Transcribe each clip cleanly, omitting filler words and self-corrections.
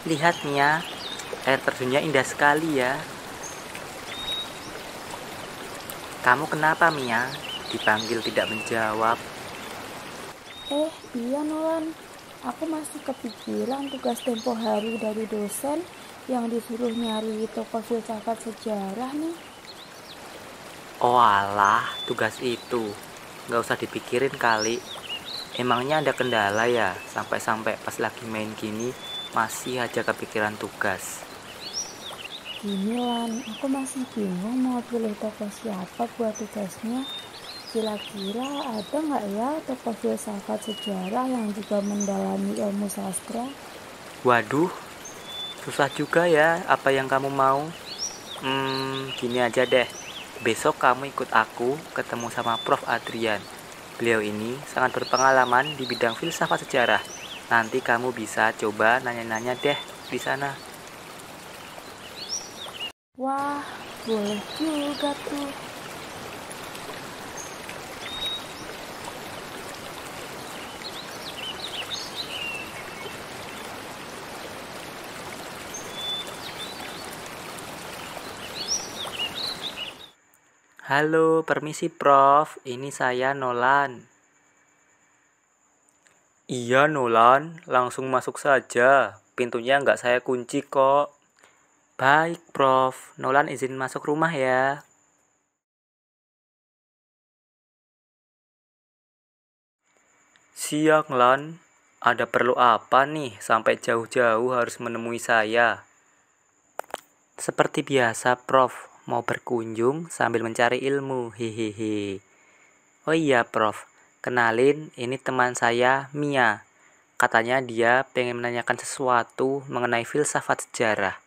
Lihat Mia, air terjunnya indah sekali ya. Kamu kenapa Mia? Dipanggil tidak menjawab. Iya Nolan, aku masih kepikiran tugas tempo hari dari dosen yang disuruh nyari tokoh filsafat sejarah nih. Oh alah, tugas itu. Gak usah dipikirin kali. Emangnya ada kendala ya? Sampai-sampai pas lagi main gini masih aja kepikiran tugas. Gini Lan, aku masih bingung mau pilih tokoh siapa buat tugasnya. Kira-kira ada nggak ya tokoh filsafat sejarah yang juga mendalami ilmu sastra? Waduh, susah juga ya apa yang kamu mau. Gini aja deh. Besok kamu ikut aku ketemu sama Prof. Adrian. Beliau ini sangat berpengalaman di bidang filsafat sejarah. Nanti kamu bisa coba nanya-nanya deh di sana. Wah, boleh juga tuh. Halo, permisi Prof. Ini saya Nolan. Iya Nolan, langsung masuk saja. Pintunya nggak saya kunci kok. Baik Prof, Nolan izin masuk rumah ya. Siang Lan, ada perlu apa nih sampai jauh-jauh harus menemui saya? Seperti biasa Prof, mau berkunjung sambil mencari ilmu, hehehe. Oh iya Prof, kenalin ini teman saya Mia. Katanya dia pengen menanyakan sesuatu mengenai filsafat sejarah.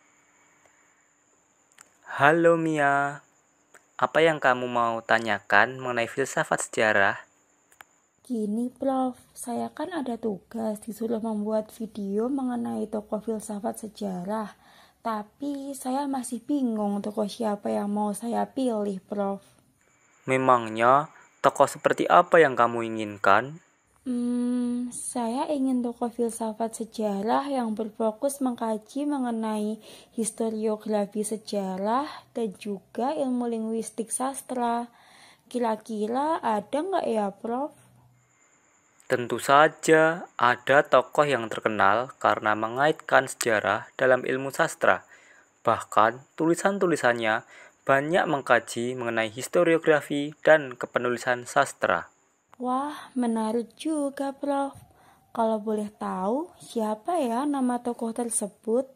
Halo Mia, apa yang kamu mau tanyakan mengenai filsafat sejarah? Gini Prof, saya kan ada tugas disuruh membuat video mengenai tokoh filsafat sejarah. Tapi saya masih bingung tokoh siapa yang mau saya pilih Prof. Memangnya tokoh seperti apa yang kamu inginkan? Saya ingin tokoh filsafat sejarah yang berfokus mengkaji mengenai historiografi sejarah dan juga ilmu linguistik sastra. Kira-kira ada nggak ya Prof? Tentu saja ada tokoh yang terkenal karena mengaitkan sejarah dalam ilmu sastra. Bahkan tulisan-tulisannya banyak mengkaji mengenai historiografi dan kepenulisan sastra. Wah, menarik juga, Prof. Kalau boleh tahu, siapa ya nama tokoh tersebut?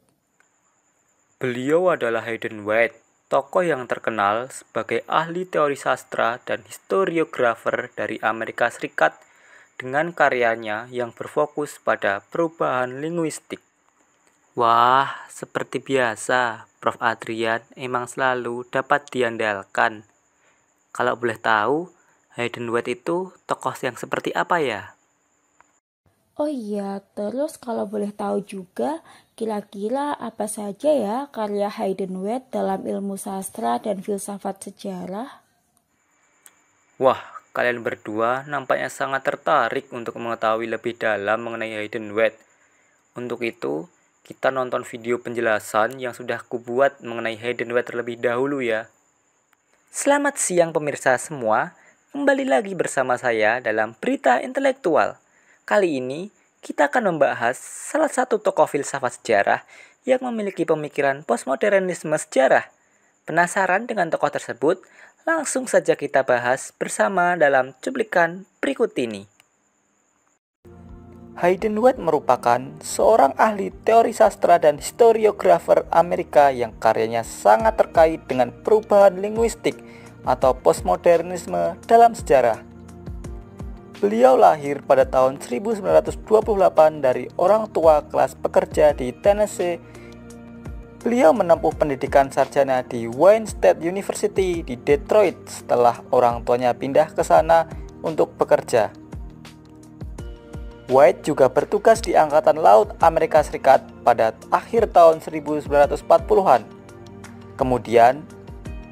Beliau adalah Hayden White, tokoh yang terkenal sebagai ahli teori sastra dan historiografer dari Amerika Serikat dengan karyanya yang berfokus pada perubahan linguistik. Wah, seperti biasa, Prof. Adrian emang selalu dapat diandalkan. Kalau boleh tahu, Hayden White itu tokoh yang seperti apa ya? Oh iya, terus kalau boleh tahu juga, kira-kira apa saja ya karya Hayden White dalam ilmu sastra dan filsafat sejarah? Wah, kalian berdua nampaknya sangat tertarik untuk mengetahui lebih dalam mengenai Hayden White. Untuk itu, kita nonton video penjelasan yang sudah kubuat mengenai Hayden White terlebih dahulu ya. Selamat siang pemirsa semua, kembali lagi bersama saya dalam Berita Intelektual. Kali ini, kita akan membahas salah satu tokoh filsafat sejarah yang memiliki pemikiran postmodernisme sejarah. Penasaran dengan tokoh tersebut? Langsung saja kita bahas bersama dalam cuplikan berikut ini. Hayden White merupakan seorang ahli teori sastra dan historiografer Amerika yang karyanya sangat terkait dengan perubahan linguistik atau postmodernisme dalam sejarah. Beliau lahir pada tahun 1928 dari orang tua kelas pekerja di Tennessee. Beliau menempuh pendidikan sarjana di Wayne State University di Detroit setelah orang tuanya pindah ke sana untuk bekerja. White juga bertugas di Angkatan Laut Amerika Serikat pada akhir tahun 1940-an. Kemudian,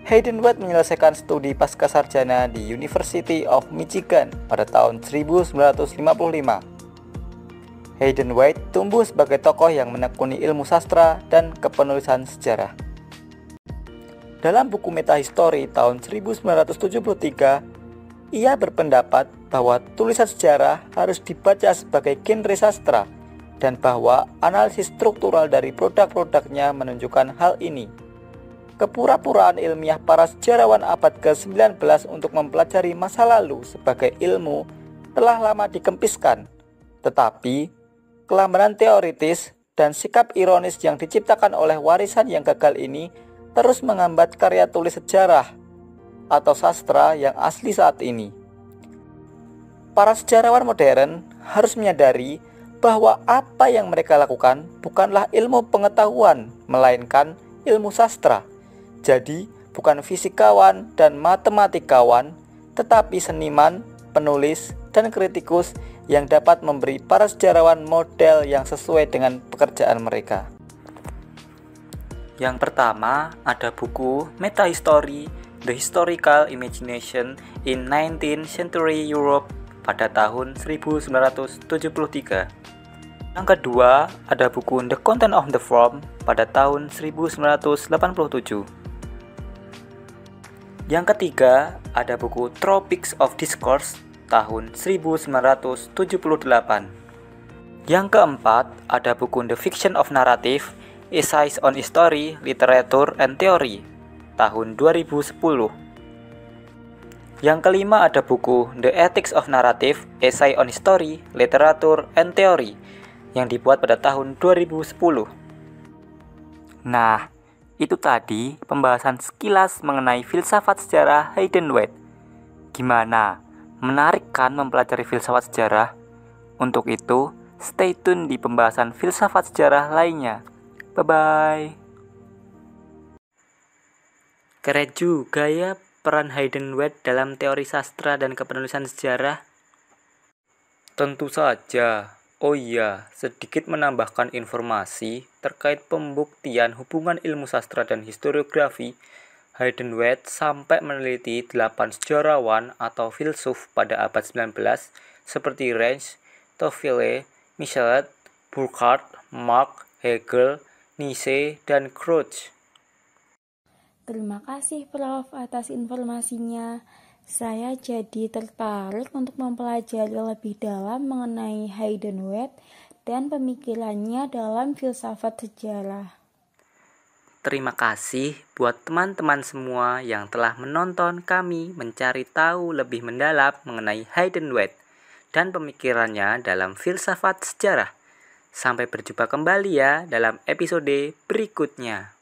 Hayden White menyelesaikan studi pascasarjana di University of Michigan pada tahun 1955. Hayden White tumbuh sebagai tokoh yang menekuni ilmu sastra dan kepenulisan sejarah. Dalam buku Metahistory tahun 1973, ia berpendapat bahwa tulisan sejarah harus dibaca sebagai genre sastra dan bahwa analisis struktural dari produk-produknya menunjukkan hal ini. Kepura-puraan ilmiah para sejarawan abad ke-19 untuk mempelajari masa lalu sebagai ilmu telah lama dikempiskan, tetapi kelambanan teoritis dan sikap ironis yang diciptakan oleh warisan yang gagal ini terus menghambat karya tulis sejarah atau sastra yang asli saat ini. Para sejarawan modern harus menyadari bahwa apa yang mereka lakukan bukanlah ilmu pengetahuan, melainkan ilmu sastra. Jadi, bukan fisikawan dan matematikawan, tetapi seniman, penulis, dan kritikus yang dapat memberi para sejarawan model yang sesuai dengan pekerjaan mereka. Yang pertama, ada buku Metahistory, The Historical Imagination in 19th Century Europe pada tahun 1973. Yang kedua, ada buku The Content of the Form pada tahun 1987. Yang ketiga, ada buku Tropics of Discourse tahun 1978. Yang keempat, ada buku The Fiction of Narrative, Essays on History, Literature, and Theory tahun 2010. Yang kelima, ada buku The Ethics of Narrative, Essay on History, Literature, and Theory yang dibuat pada tahun 2010. Nah, itu tadi pembahasan sekilas mengenai filsafat sejarah Hayden White. Gimana? Menarik kan mempelajari filsafat sejarah? Untuk itu, stay tune di pembahasan filsafat sejarah lainnya. Bye-bye. Keren juga ya peran Hayden White dalam teori sastra dan kepenulisan sejarah. Tentu saja. Oh iya, sedikit menambahkan informasi terkait pembuktian hubungan ilmu sastra dan historiografi. Hayden White sampai meneliti 8 sejarawan atau filsuf pada abad 19 seperti Range, Tocqueville, Michelet, Burckhardt, Marx, Hegel, Nietzsche, dan Crouch. Terima kasih Prof atas informasinya. Saya jadi tertarik untuk mempelajari lebih dalam mengenai Hayden White dan pemikirannya dalam filsafat sejarah. Terima kasih buat teman-teman semua yang telah menonton kami mencari tahu lebih mendalam mengenai Hayden White dan pemikirannya dalam filsafat sejarah. Sampai berjumpa kembali ya dalam episode berikutnya.